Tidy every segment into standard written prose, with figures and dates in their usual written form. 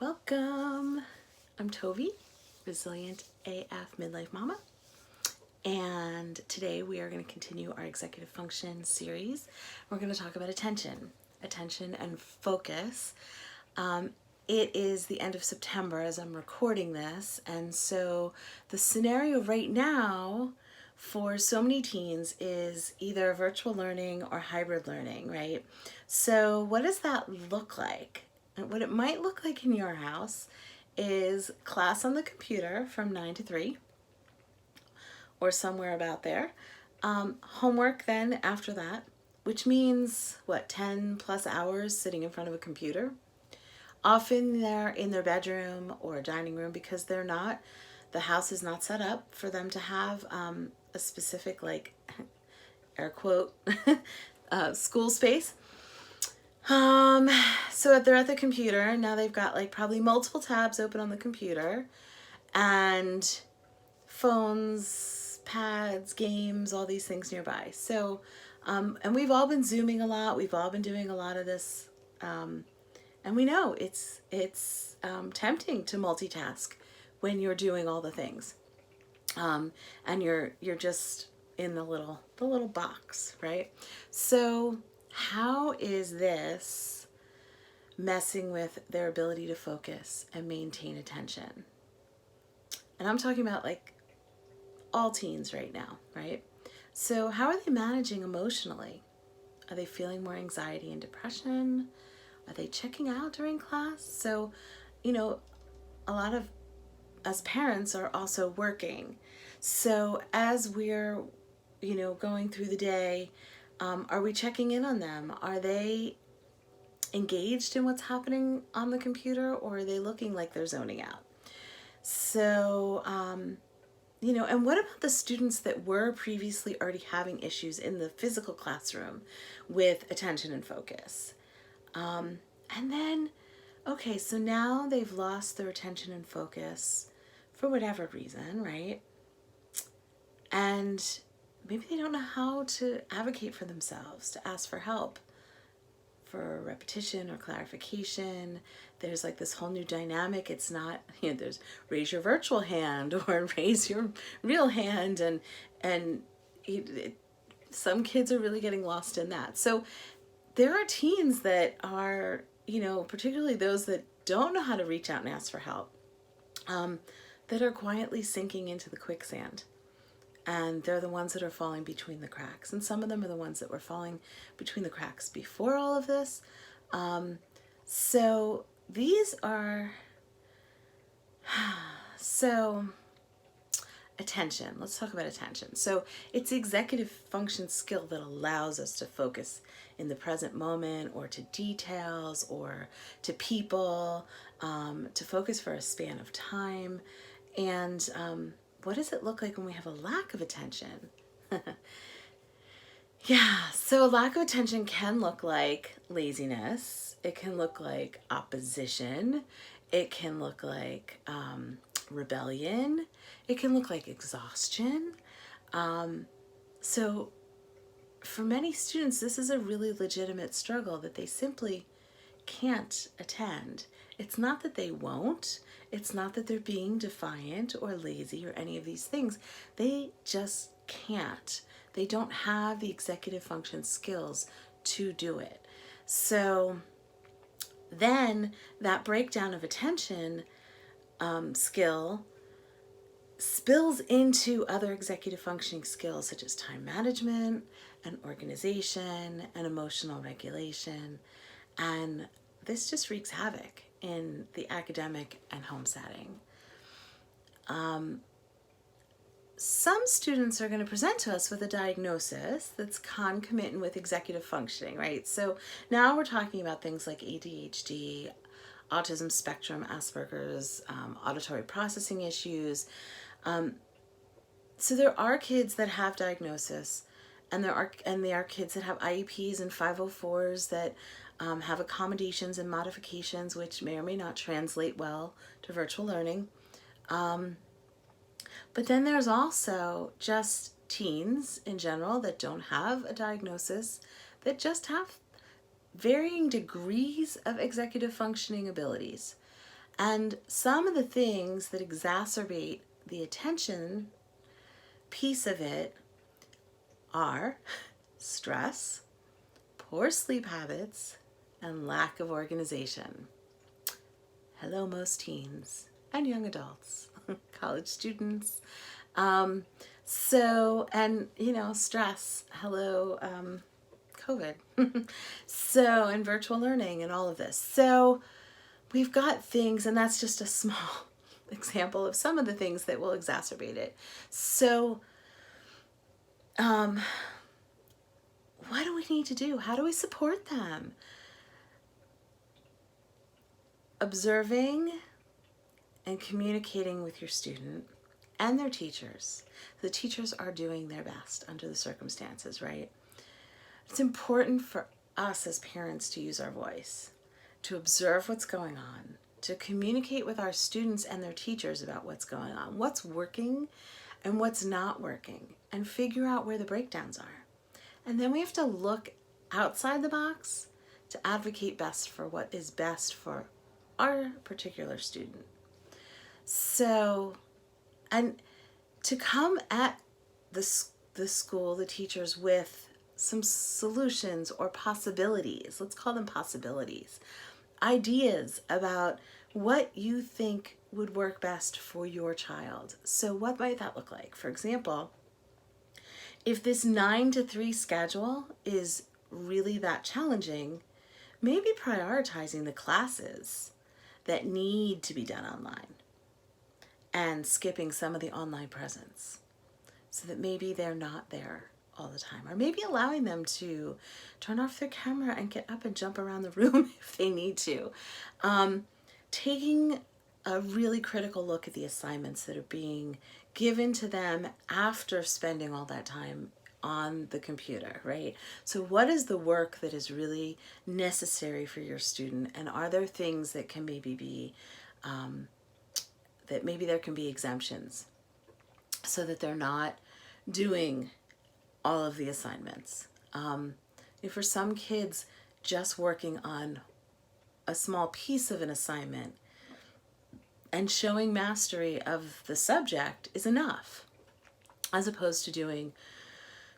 Welcome. I'm Toby, Resilient AF Midlife Mama, and today we are going to continue our executive function series. We're going to talk about attention and focus. It is the end of September as I'm recording this, and so the scenario right now for so many teens is either virtual learning or hybrid learning, right? So what does that look like? And what it might look like in your house is class on the computer from 9 to 3 or somewhere about there. Homework then after that, which means what, 10 plus hours sitting in front of a computer. Often they're in their bedroom or dining room because the house is not set up for them to have a specific, like, air quote, school space. So they're at the computer, now they've got like probably multiple tabs open on the computer and phones, pads, games, all these things nearby. So, and we've all been Zooming a lot. We've all been doing a lot of this. And we know it's tempting to multitask when you're doing all the things. And you're just in the little box, right? So how is this messing with their ability to focus and maintain attention? And I'm talking about like all teens right now, right? So how are they managing emotionally? Are they feeling more anxiety and depression? Are they checking out during class? So, you know, a lot of us parents are also working. So as we're, going through the day, are we checking in on them? Are they engaged in what's happening on the computer, or are they looking like they're zoning out? So, and what about the students that were previously already having issues in the physical classroom with attention and focus? And then, okay, so now they've lost their attention and focus for whatever reason, right? And maybe they don't know how to advocate for themselves, to ask for help, for repetition or clarification. There's like this whole new dynamic. It's not, there's raise your virtual hand or raise your real hand, and some kids are really getting lost in that. So there are teens that are, particularly those that don't know how to reach out and ask for help, that are quietly sinking into the quicksand. And they're the ones that are falling between the cracks. And some of them are the ones that were falling between the cracks before all of this. So these are, attention. Let's talk about attention. So it's the executive function skill that allows us to focus in the present moment, or to details, or to people, to focus for a span of time. And what does it look like when we have a lack of attention? Yeah, so a lack of attention can look like laziness. It can look like opposition. It can look like rebellion. It can look like exhaustion. So for many students, this is a really legitimate struggle that they simply can't attend. It's not that they won't. It's not that they're being defiant or lazy or any of these things. They just can't. They don't have the executive function skills to do it. So then that breakdown of attention skill spills into other executive functioning skills such as time management and organization and emotional regulation. And this just wreaks havoc in the academic and home setting. Some students are going to present to us with a diagnosis that's concomitant with executive functioning, right? So now we're talking about things like ADHD, autism spectrum, Asperger's, auditory processing issues. So there are kids that have diagnosis, and there are kids that have IEPs and 504s that have accommodations and modifications which may or may not translate well to virtual learning. But then there's also just teens in general that don't have a diagnosis, that just have varying degrees of executive functioning abilities. And some of the things that exacerbate the attention piece of it are stress, poor sleep habits, and lack of organization. Hello, most teens and young adults, college students. Stress. Hello, COVID. And virtual learning and all of this. So we've got things, and that's just a small example of some of the things that will exacerbate it. So, what do we need to do? How do we support them? Observing and communicating with your student and their teachers. The teachers are doing their best under the circumstances, right? It's important for us as parents to use our voice, to observe what's going on, to communicate with our students and their teachers about what's going on, what's working and what's not working, and figure out where the breakdowns are. And then we have to look outside the box to advocate best for what is best for our particular student. So, and to come at the school, the teachers, with some solutions or possibilities, let's call them possibilities, ideas about what you think would work best for your child. So what might that look like? For example, if this 9 to 3 schedule is really that challenging, maybe prioritizing the classes that need to be done online and skipping some of the online presence so that maybe they're not there all the time, or maybe allowing them to turn off their camera and get up and jump around the room if they need to. Taking a really critical look at the assignments that are being given to them after spending all that time on the computer, right? So what is the work that is really necessary for your student, and are there things that can maybe be that maybe there can be exemptions so that they're not doing all of the assignments. For some kids, just working on a small piece of an assignment and showing mastery of the subject is enough, as opposed to doing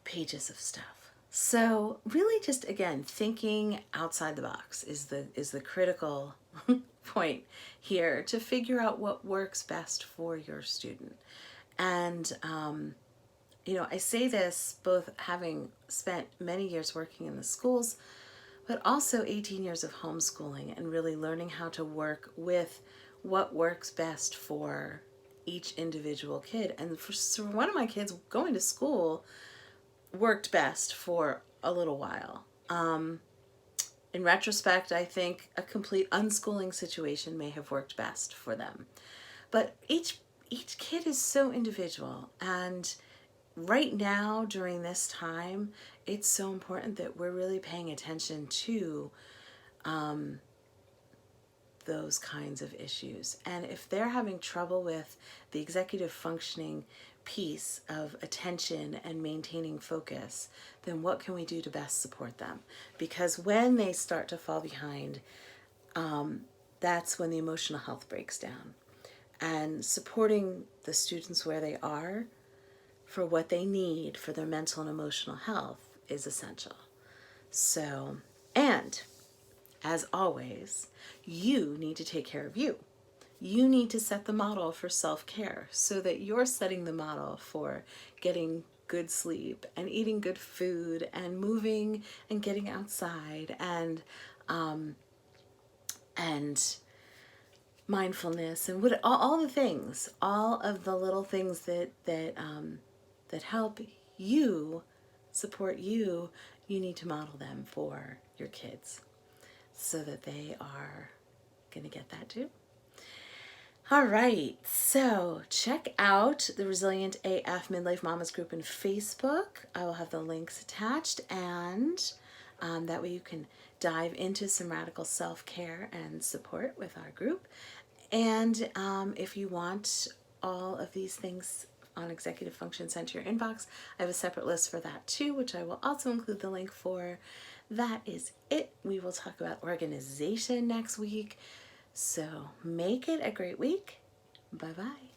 pages of stuff. So really just, again, thinking outside the box is the critical point here, to figure out what works best for your student. And I say this both having spent many years working in the schools, but also 18 years of homeschooling and really learning how to work with what works best for each individual kid. And for one of my kids, going to school worked best for a little while. In retrospect, I think a complete unschooling situation may have worked best for them. But each kid is so individual, and right now during this time, it's so important that we're really paying attention to those kinds of issues. And if they're having trouble with the executive functioning piece of attention and maintaining focus, then what can we do to best support them? Because when they start to fall behind, that's when the emotional health breaks down. And supporting the students where they are for what they need for their mental and emotional health is essential. So, and as always, you need to take care of you. You need to set the model for self-care so that you're setting the model for getting good sleep and eating good food and moving and getting outside and mindfulness and all the things, all of the little things that help you, support you. You need to model them for your kids so that they are going to get that too. All right, so check out the Resilient AF Midlife Mamas group in Facebook. I will have the links attached, and that way you can dive into some radical self-care and support with our group. And if you want all of these things on executive function sent to your inbox, I have a separate list for that too, which I will also include the link for. That is it. We will talk about organization next week. So make it a great week. Bye-bye.